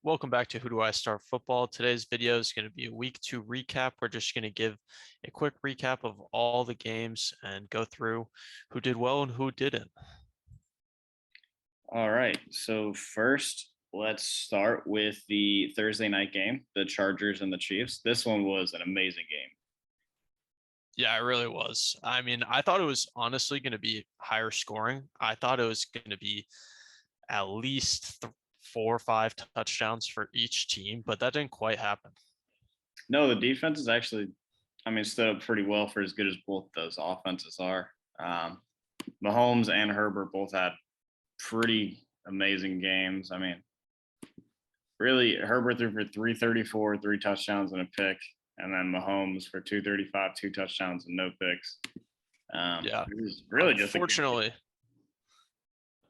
Welcome back to Who Do I Start Football. Today's video is going to be a week 2 recap. We're just going to give a quick recap of all the games and go through who did well and who didn't. All right. So first, let's start with the Thursday night game, the Chargers and the Chiefs. This one was an amazing game. Yeah, it really was. I mean, I thought it was honestly going to be higher scoring. I thought it was going to be at least 4 or 5 touchdowns for each team, but that didn't quite happen. No, the defense is actually, stood up pretty well for as good as both those offenses are. Mahomes and Herbert both had pretty amazing games. I mean, really, Herbert threw for 334, 3 touchdowns and a pick, and then Mahomes for 235, 2 touchdowns and no picks. Yeah, it was really just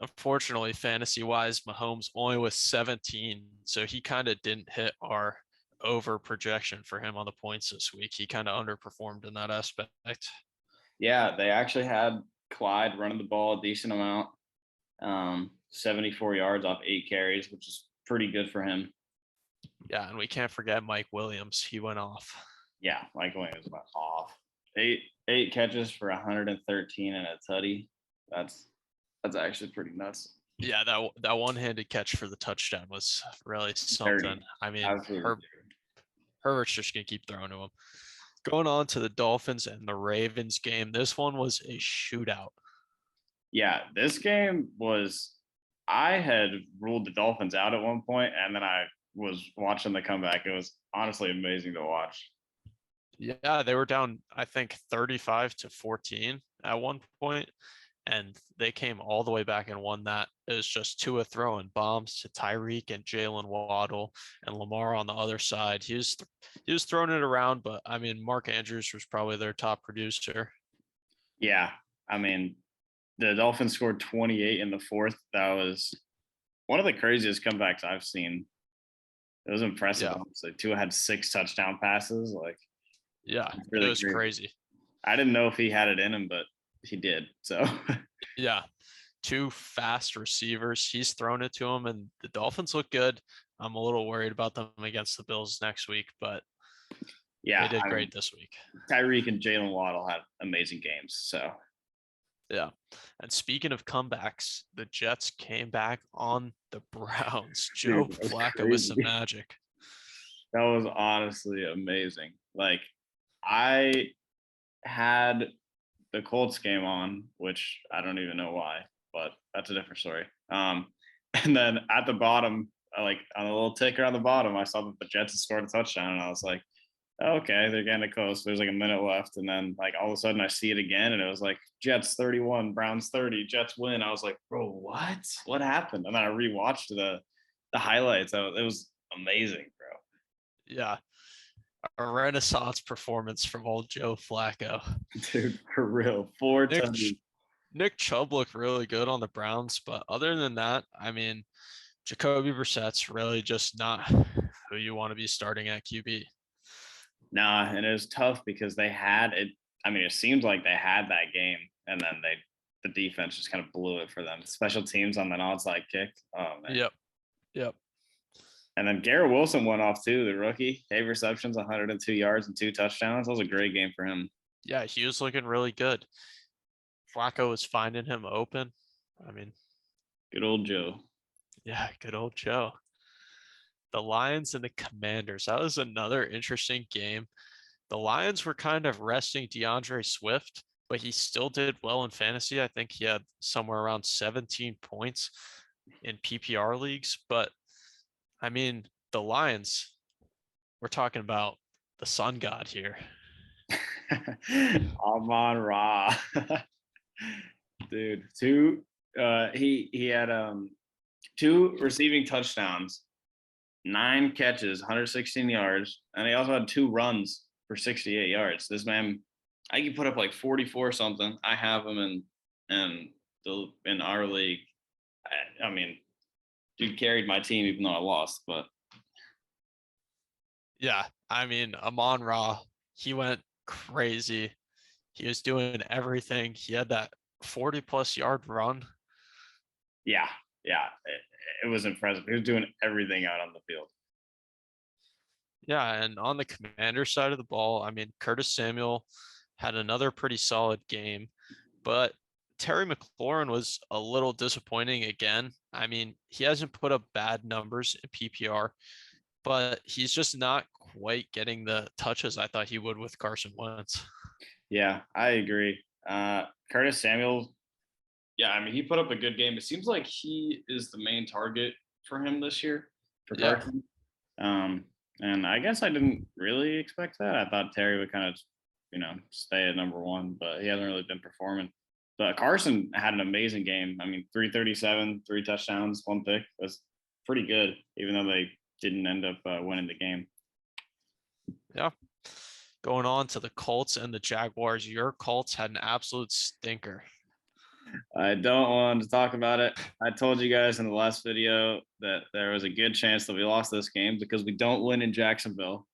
unfortunately, fantasy-wise, Mahomes only was 17, so he kind of didn't hit our over projection for him on the points this week. He kind of underperformed in that aspect. Yeah, they actually had Clyde running the ball a decent amount, 74 yards off 8 carries, which is pretty good for him. Yeah, and we can't forget Mike Williams. He went off. Yeah, Mike Williams went off. Eight catches for 113 and a tutty. That's actually pretty nuts. Yeah, that one-handed catch for the touchdown was really something. I mean, Herbert's just gonna keep throwing to him. Going on to the Dolphins and the Ravens game, this one was a shootout. Yeah, this game was. I had ruled the Dolphins out at one point, and then I was watching the comeback. It was honestly amazing to watch. Yeah, they were down, I think, 35-14 at one point, and they came all the way back and won that. It was just Tua throwing bombs to Tyreek and Jalen Waddle and Lamar on the other side. He was throwing it around, but I mean, Mark Andrews was probably their top producer. Yeah, I mean, the Dolphins scored 28 in the fourth. That was one of the craziest comebacks I've seen. It was impressive. Yeah. Like Tua had 6 touchdown passes. Like, yeah, really it was crazy. I didn't know if he had it in him, but he did. So yeah, 2 fast receivers. He's thrown it to him, and the Dolphins look good. I'm a little worried about them against the Bills next week, but yeah, they did great this week. Tyreek and Jalen Waddle had amazing games. So yeah. And speaking of comebacks, the Jets came back on the Browns. Joe Flacco with some magic. That was honestly amazing. Like, I had the Colts game on, which I don't even know why, but that's a different story. And then at the bottom, like on a little ticker on the bottom, I saw that the Jets had scored a touchdown, and I was like, okay, they're getting close. There's like a minute left, and then like all of a sudden I see it again, and it was like Jets 31, Browns 30, Jets win. I was like, bro, what happened? And then I rewatched the highlights. It was amazing, bro. Yeah, a renaissance performance from old Joe Flacco. Dude, for real. 4 times. Nick Chubb looked really good on the Browns, but other than that, I mean, Jacoby Brissett's really just not who you want to be starting at QB. Nah, and it was tough because they had it. I mean, it seemed like they had that game, and then the defense just kind of blew it for them. Special teams on that onside kick. Oh man. Yep. And then Garrett Wilson went off too, the rookie. 8 receptions, 102 yards, and 2 touchdowns. That was a great game for him. Yeah, he was looking really good. Flacco was finding him open. I mean, good old Joe. Yeah, good old Joe. The Lions and the Commanders. That was another interesting game. The Lions were kind of resting DeAndre Swift, but he still did well in fantasy. I think he had somewhere around 17 points in PPR leagues. But I mean, the Lions, we're talking about the sun god here. Amon-Ra. Dude, he had 2 receiving touchdowns, 9 catches, 116 yards, and he also had 2 runs for 68 yards. This man, I can put up like 44 something. I have him in our league. I mean, dude carried my team even though I lost, but yeah, I mean, Amon-Ra, he went crazy. He was doing everything. He had that 40-plus yard run. Yeah. it was impressive. He was doing everything out on the field. Yeah, and on the commander side of the ball, I mean, Curtis Samuel had another pretty solid game, but Terry McLaurin was a little disappointing again. I mean, he hasn't put up bad numbers in PPR, but he's just not quite getting the touches I thought he would with Carson Wentz. Yeah, I agree. Curtis Samuel, yeah, I mean, he put up a good game. It seems like he is the main target for him this year for Yeah, Carson. Um, and I guess I didn't really expect that. I thought Terry would kind of, stay at number one, but he hasn't really been performing. But Carson had an amazing game. I mean, 337, 3 touchdowns, 1 pick. That's pretty good, even though they didn't end up winning the game. yeah. Going on to the Colts and the Jaguars, your Colts had an absolute stinker. I don't want to talk about it. I told you guys in the last video that there was a good chance that we lost this game because we don't win in Jacksonville.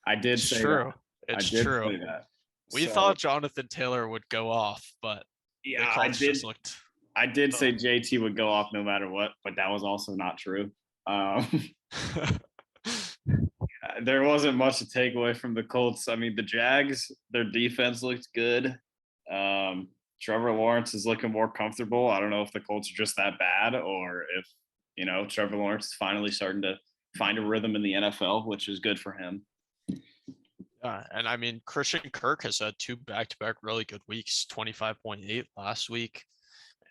I did It's say that. true. I It's did true. say that. We So thought Jonathan Taylor would go off, but the yeah, Colts just looked. I did say Oh. JT would go off no matter what, but that was also not true. There wasn't much to take away from the Colts. I mean, the Jags, their defense looked good. Trevor Lawrence is looking more comfortable. I don't know if the Colts are just that bad or if, Trevor Lawrence is finally starting to find a rhythm in the NFL, which is good for him. And I mean, Christian Kirk has had two back-to-back really good weeks, 25.8 last week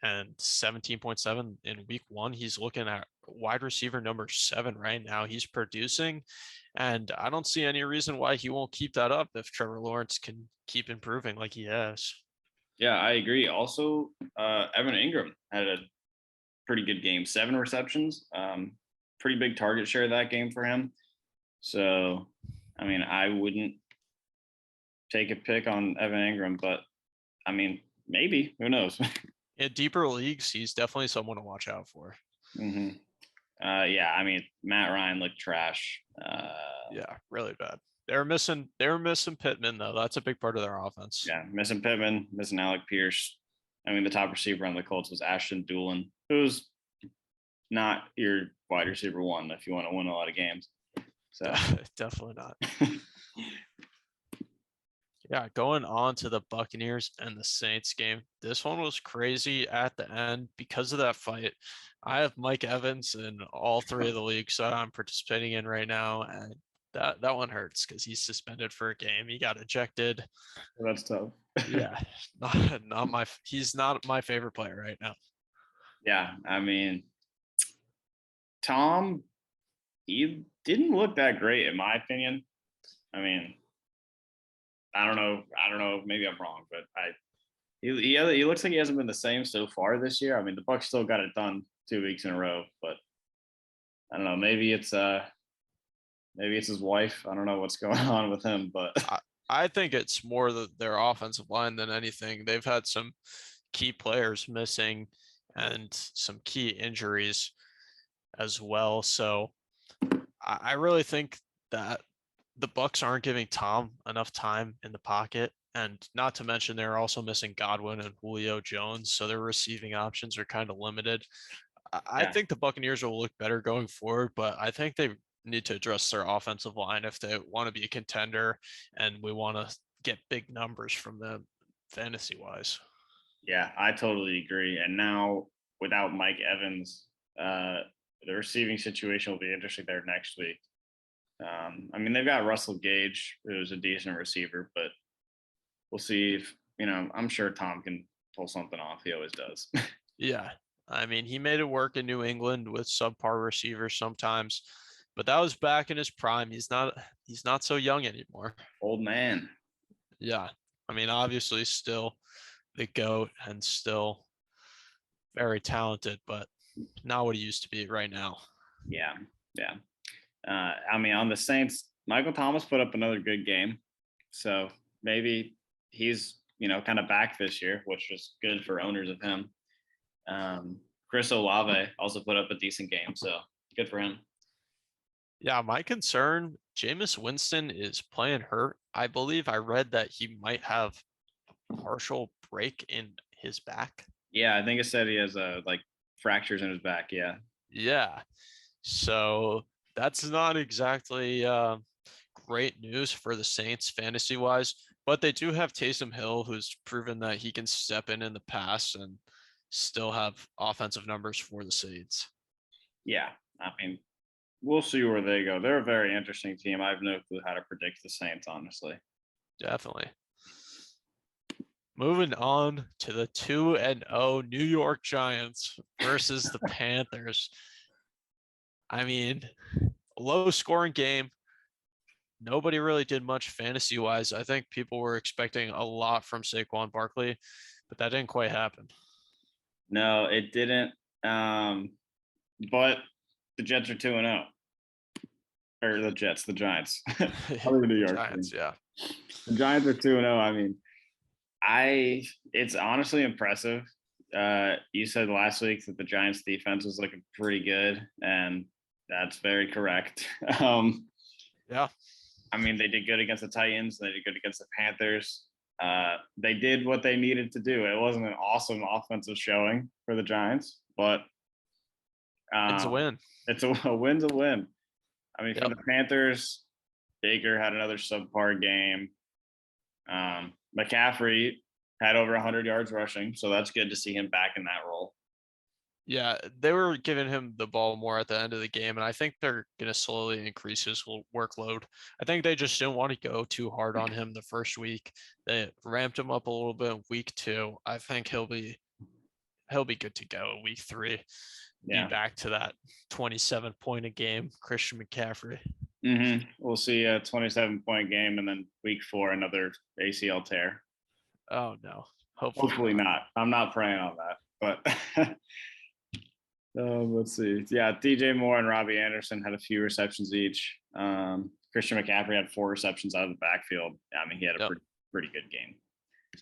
and 17.7 in week one. He's looking at wide receiver number 7 right now. He's producing, and I don't see any reason why he won't keep that up if Trevor Lawrence can keep improving like he has. Yeah, I agree. Also, Evan Ingram had a pretty good game, 7 receptions, pretty big target share that game for him. So, I mean, I wouldn't take a pick on Evan Ingram, but I mean, maybe, who knows? In deeper leagues, he's definitely someone to watch out for. Mm-hmm. Yeah, I mean, Matt Ryan looked trash. Yeah, really bad. They were missing Pittman though. That's a big part of their offense. Yeah, missing Pittman, missing Alec Pierce. I mean, the top receiver on the Colts was Ashton Doolin, who's not your wide receiver one if you want to win a lot of games. So definitely not. Yeah, going on to the Buccaneers and the Saints game. This one was crazy at the end because of that fight. I have Mike Evans in all 3 of the leagues that I'm participating in right now, and that one hurts because he's suspended for a game. He got ejected. that's tough. Yeah, he's not my favorite player right now. Yeah, I mean, Tom, he didn't look that great in my opinion. I mean, I don't know. Maybe I'm wrong, but he looks like he hasn't been the same so far this year. I mean, the Bucs still got it done 2 weeks in a row, but I don't know. Maybe it's his wife. I don't know what's going on with him, but I think it's more their offensive line than anything. They've had some key players missing and some key injuries as well. So I really think that the Bucs aren't giving Tom enough time in the pocket. And not to mention they're also missing Godwin and Julio Jones. So their receiving options are kind of limited. I yeah, think the Buccaneers will look better going forward, but I think they need to address their offensive line if they want to be a contender and we want to get big numbers from them fantasy wise. yeah, I totally agree. And now without Mike Evans, the receiving situation will be interesting there next week. I mean, they've got Russell Gage, who's a decent receiver, but we'll see if I'm sure Tom can pull something off. He always does. Yeah. I mean, he made it work in New England with subpar receivers sometimes, but that was back in his prime. He's not so young anymore. Old man. Yeah. I mean, obviously still the GOAT and still very talented, but not what he used to be right now. Yeah, yeah. I mean, on the Saints, Michael Thomas put up another good game, so maybe he's kind of back this year, which was good for owners of him. Chris Olave also put up a decent game, so good for him. Yeah, my concern, Jameis Winston is playing hurt. I believe I read that he might have a partial break in his back. Yeah, I think it said he has like fractures in his back. Yeah. Yeah. So that's not exactly great news for the Saints fantasy wise, but they do have Taysom Hill, who's proven that he can step in the pass and still have offensive numbers for the Saints. Yeah, I mean, we'll see where they go. They're a very interesting team. I have no clue how to predict the Saints, honestly. Definitely. Moving on to the 2-0 New York Giants versus the Panthers. I mean, low scoring game. Nobody really did much fantasy wise. I think people were expecting a lot from Saquon Barkley, but that didn't quite happen. No, it didn't. But the Jets are 2-0. Or the Jets, the Giants. Other New The York Giants, team. yeah. The Giants are 2-0. I mean, it's honestly impressive. You said last week that the Giants defense was looking pretty good, and that's very correct. Yeah. I mean, they did good against the Titans, they did good against the Panthers. They did what they needed to do. It wasn't an awesome offensive showing for the Giants, but It's a win. it's a win's a win. I mean, for Yep. the Panthers, Baker had another subpar game. McCaffrey had over 100 yards rushing, so that's good to see him back in that role. Yeah, they were giving him the ball more at the end of the game, and I think they're going to slowly increase his workload. I think they just didn't want to go too hard on him the first week. They ramped him up a little bit in week 2. I think he'll be good to go in week 3. Be Yeah. back to that 27 point a game Christian McCaffrey. We'll see a 27-point game, and then week 4 another ACL tear. Oh no, hopefully not. I'm not praying on that, but let's see. Yeah, DJ Moore and Robbie Anderson had a few receptions each. Christian McCaffrey had 4 receptions out of the backfield. I mean, he had a pretty good game.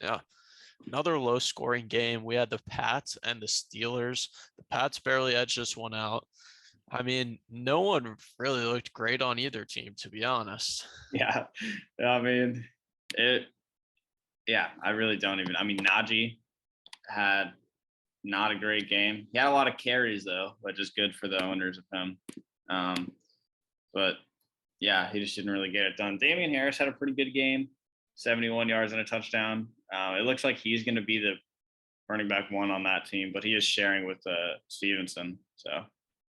Yeah. Another low scoring game. We had the Pats and the Steelers. The Pats barely edged this one out. I mean, no one really looked great on either team, to be honest. Yeah. I mean, I really don't even. I mean, Najee had not a great game. He had a lot of carries, though, which is good for the owners of him. But yeah, he just didn't really get it done. Damian Harris had a pretty good game, 71 yards and a touchdown. It looks like he's going to be the running back 1 on that team, but he is sharing with Stevenson. So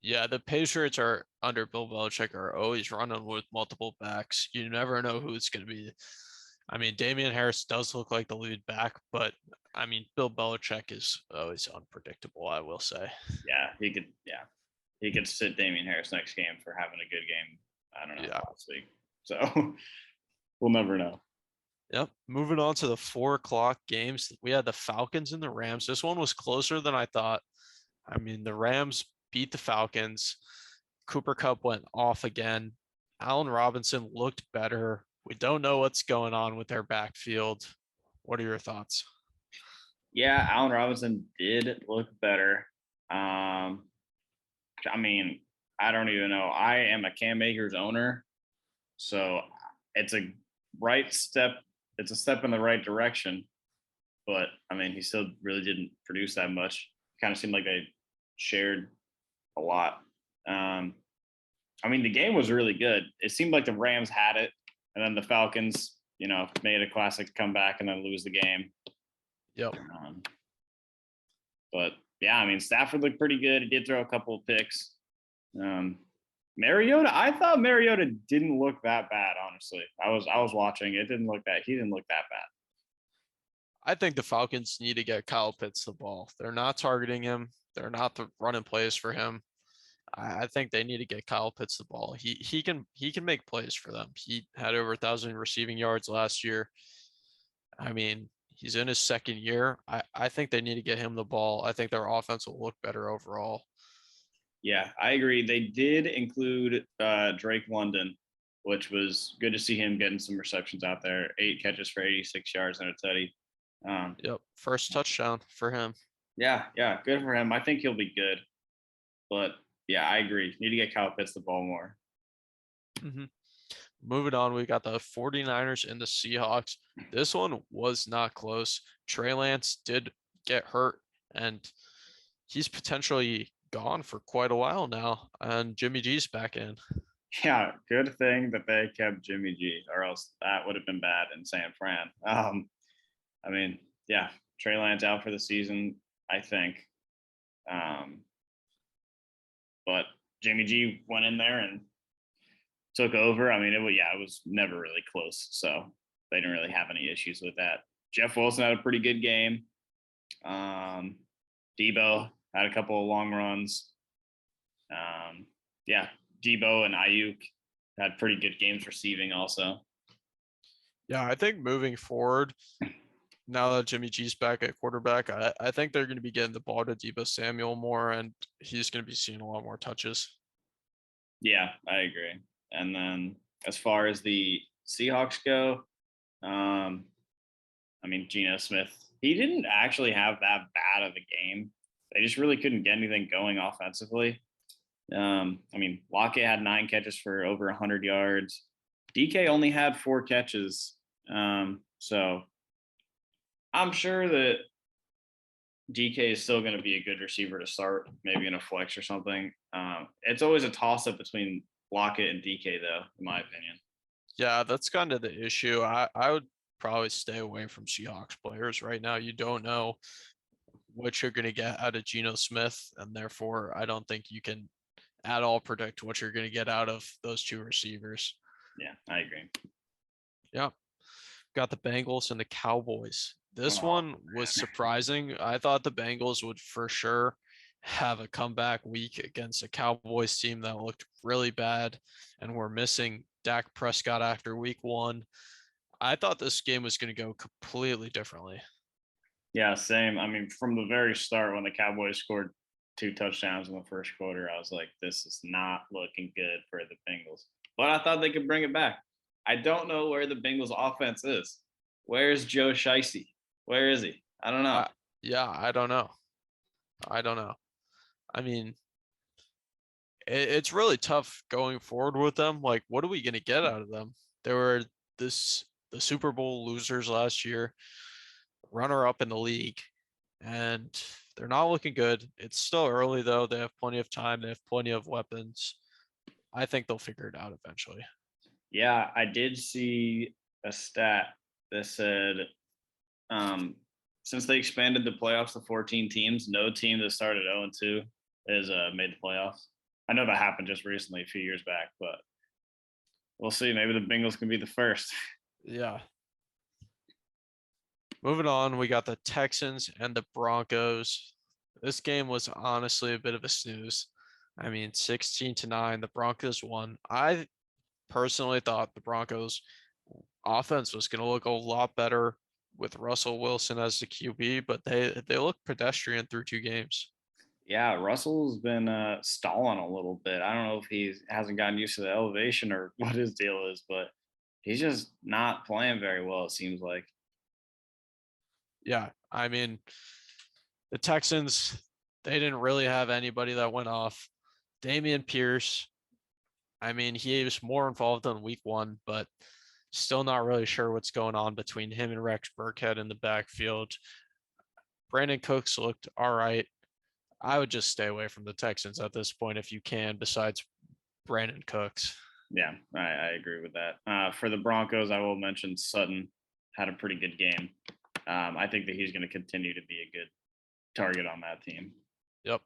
yeah, the Patriots are under Bill Belichick are always running with multiple backs. You never know who it's going to be. I mean, Damian Harris does look like the lead back, but I mean, Bill Belichick is always unpredictable, I will say. Yeah, he could sit Damian Harris next game for having a good game. I don't know, last week. So we'll never know. Yep. Moving on to the 4:00 games, we had the Falcons and the Rams. This one was closer than I thought. I mean, the Rams beat the Falcons. Cooper Kupp went off again. Allen Robinson looked better. We don't know what's going on with their backfield. What are your thoughts? Yeah, Allen Robinson did look better. I mean, I don't even know. I am a Cam Akers owner, so it's a right step. It's a step in the right direction, but I mean, he still really didn't produce that much. Kind of seemed like they shared a lot. I mean, the game was really good. It seemed like the Rams had it, and then the Falcons, made a classic comeback and then lose the game. Yep. But yeah, I mean, Stafford looked pretty good. He did throw a couple of picks. Mariota, I thought Mariota didn't look that bad, honestly. I was watching. He didn't look that bad. I think the Falcons need to get Kyle Pitts the ball. They're not targeting him. They're not running plays for him. I think they need to get Kyle Pitts the ball. He can make plays for them. He had over 1,000 receiving yards last year. I mean, he's in his second year. I think they need to get him the ball. I think their offense will look better overall. Yeah, I agree. They did include Drake London, which was good to see him getting some receptions out there. 8 catches for 86 yards and a tutty. Yep, first touchdown for him. Yeah, good for him. I think he'll be good. But yeah, I agree. Need to get Kyle Pitts the ball more. Moving on, we got the 49ers and the Seahawks. This one was not close. Trey Lance did get hurt, and he's potentially gone for quite a while now, and Jimmy G's back in. Yeah, good thing that they kept Jimmy G, or else that would have been bad in San Fran. I mean, yeah, Trey Lance out for the season, I think. Um, but Jimmy G went in there and took over. I mean, it was never really close, so they didn't really have any issues with that. Jeff Wilson had a pretty good game. Debo had a couple of long runs. Yeah, Debo and Ayuk had pretty good games receiving also. Yeah, I think moving forward, now that Jimmy G's back at quarterback, I think they're going to be getting the ball to Debo Samuel more, and he's going to be seeing a lot more touches. Yeah, I agree. And then as far as the Seahawks go, I mean, Geno Smith, he didn't actually have that bad of a game. They just really couldn't get anything going offensively. I mean, Lockett had 9 catches for over 100 yards. DK only had 4 catches. So I'm sure that DK is still going to be a good receiver to start, maybe in a flex or something. It's always a toss up between Lockett and DK, though, in my opinion. Yeah, that's kind of the issue. I would probably stay away from Seahawks players right now. You don't know what you're going to get out of Geno Smith, and therefore, I don't think you can at all predict what you're going to get out of those two receivers. Yeah, I agree. Yeah. Got the Bengals and the Cowboys. This Oh, one was surprising. I thought the Bengals would for sure have a comeback week against a Cowboys team that looked really bad and were missing Dak Prescott after week 1. I thought this game was going to go completely differently. yeah, same. I mean, from the very start, when the Cowboys scored 2 touchdowns in the first quarter, I was like, this is not looking good for the Bengals. But I thought they could bring it back. I don't know where the Bengals offense is. Where's Joe Shiesty? Where is he? I don't know. Yeah, I don't know. I don't know. I mean, it's really tough going forward with them. Like, what are we going to get out of them? They were the Super Bowl losers last year, runner up in the league, and they're not looking good. It's still early though. They have plenty of time. They have plenty of weapons. I think they'll figure it out eventually. Yeah, I did see a stat that said since they expanded the playoffs to 14 teams, no team that started 0-2 has made the playoffs. I know that happened just recently, a few years back, but we'll see. Maybe the Bengals can be the first. Yeah. Moving on, we got the Texans and the Broncos. This game was honestly a bit of a snooze. I mean, 16-9, the Broncos won. I personally thought the Broncos offense was going to look a lot better with Russell Wilson as the QB, but they look pedestrian through 2 games. Yeah, Russell's been stalling a little bit. I don't know if he hasn't gotten used to the elevation or what his deal is, but he's just not playing very well, it seems like. Yeah, I mean, the Texans, they didn't really have anybody that went off. Damian Pierce, I mean, he was more involved in week 1, but still not really sure what's going on between him and Rex Burkhead in the backfield. Brandon Cooks looked all right. I would just stay away from the Texans at this point if you can, besides Brandon Cooks. Yeah, I agree with that. For the Broncos, I will mention Sutton had a pretty good game. I think that he's going to continue to be a good target on that team. Yep.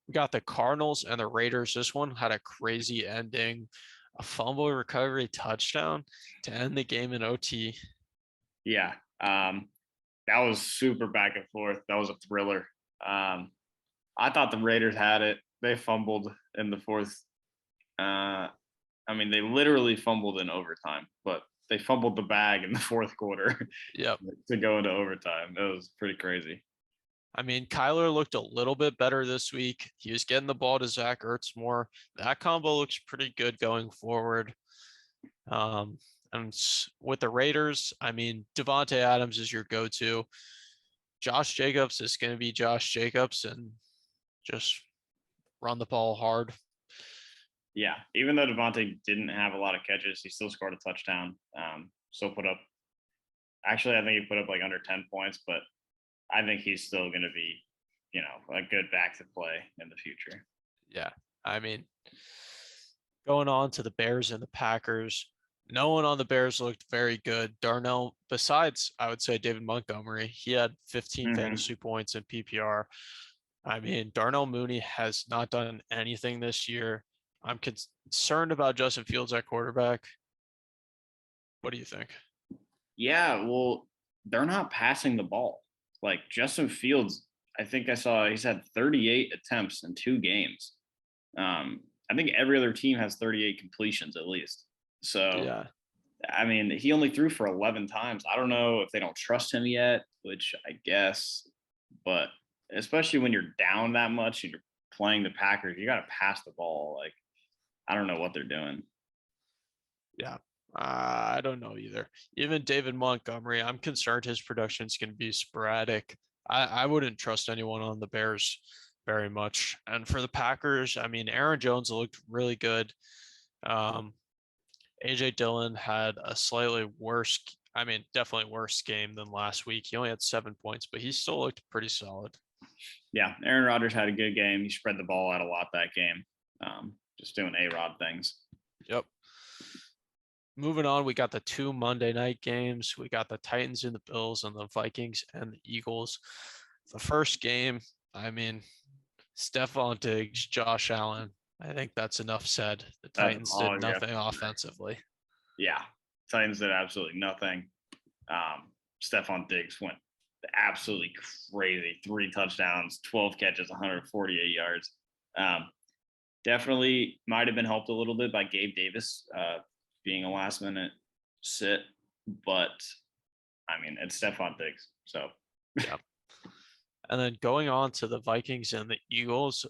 We got the Cardinals and the Raiders. This one had a crazy ending, a fumble recovery touchdown to end the game in OT. Yeah, that was super back and forth. That was a thriller. I thought the Raiders had it. They fumbled in the fourth. I mean, they literally fumbled in overtime, but they fumbled the bag in the fourth quarter Yep. to go into overtime. It was pretty crazy. I mean, Kyler looked a little bit better this week. He was getting the ball to Zach Ertz more. That combo looks pretty good going forward. And with the Raiders, I mean, Devontae Adams is your go-to. Josh Jacobs is going to be Josh Jacobs and just run the ball hard. Yeah, even though Devontae didn't have a lot of catches, he still scored a touchdown. Still put up. Actually, I think he put up like under 10 points, but I think he's still going to be a good back to play in the future. Yeah. I mean, going on to the Bears and the Packers, no one on the Bears looked very good. Darnell, besides, I would say David Montgomery, he had 15 Hmm. fantasy points in PPR. I mean, Darnell Mooney has not done anything this year. I'm concerned about Justin Fields at quarterback. What do you think? Yeah, well, they're not passing the ball. Like Justin Fields, I think I saw he's had 38 attempts in 2 games. I think every other team has 38 completions at least. So, Yeah. I mean, he only threw for 11 times. I don't know if they don't trust him yet, which I guess, but especially when you're down that much and you're playing the Packers, you got to pass the ball. Like, I don't know what they're doing. Yeah. I don't know either. Even David Montgomery, I'm concerned his production is going to be sporadic. I wouldn't trust anyone on the Bears very much. And for the Packers, I mean, Aaron Jones looked really good. Um, AJ Dillon had a slightly worse, I mean, definitely worse game than last week. He only had 7 points, but he still looked pretty solid. Yeah, Aaron Rodgers had a good game. He spread the ball out a lot that game, just doing A-Rod things. Yep. Moving on, we got the 2 Monday night games. We got the Titans and the Bills and the Vikings and the Eagles. The first game, I mean, Stephon Diggs, Josh Allen. I think that's enough said. The That's Titans did all you have nothing to say. offensively. Yeah, Titans did absolutely nothing. Stephon Diggs went absolutely crazy. 3 touchdowns, 12 catches, 148 yards. Definitely might have been helped a little bit by Gabe Davis being a last minute sit, but I mean, it's Stephon Diggs. So, Yeah. And then going on to the Vikings and the Eagles,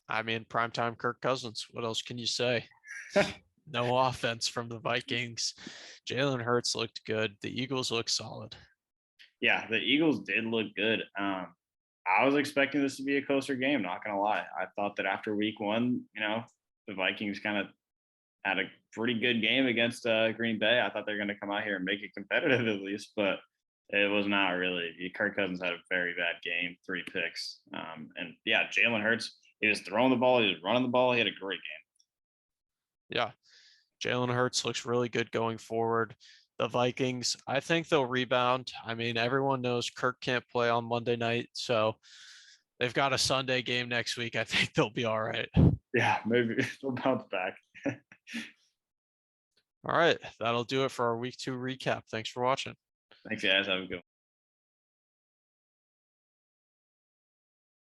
I mean, primetime Kirk Cousins. What else can you say? No offense from the Vikings. Jalen Hurts looked good. The Eagles look solid. yeah, the Eagles did look good. I was expecting this to be a closer game, not going to lie. I thought that after week one, the Vikings kind of had a pretty good game against Green Bay. I thought they were going to come out here and make it competitive at least, but it was not really. Kirk Cousins had a very bad game, 3 picks. And yeah, Jalen Hurts, he was throwing the ball, he was running the ball. He had a great game. Yeah. Jalen Hurts looks really good going forward. The Vikings, I think they'll rebound. I mean, everyone knows Kirk can't play on Monday night, so they've got a Sunday game next week. I think they'll be all right. Yeah, maybe they'll bounce back. All right. That'll do it for our week 2 recap. Thanks for watching. Thanks, guys. Have a good one.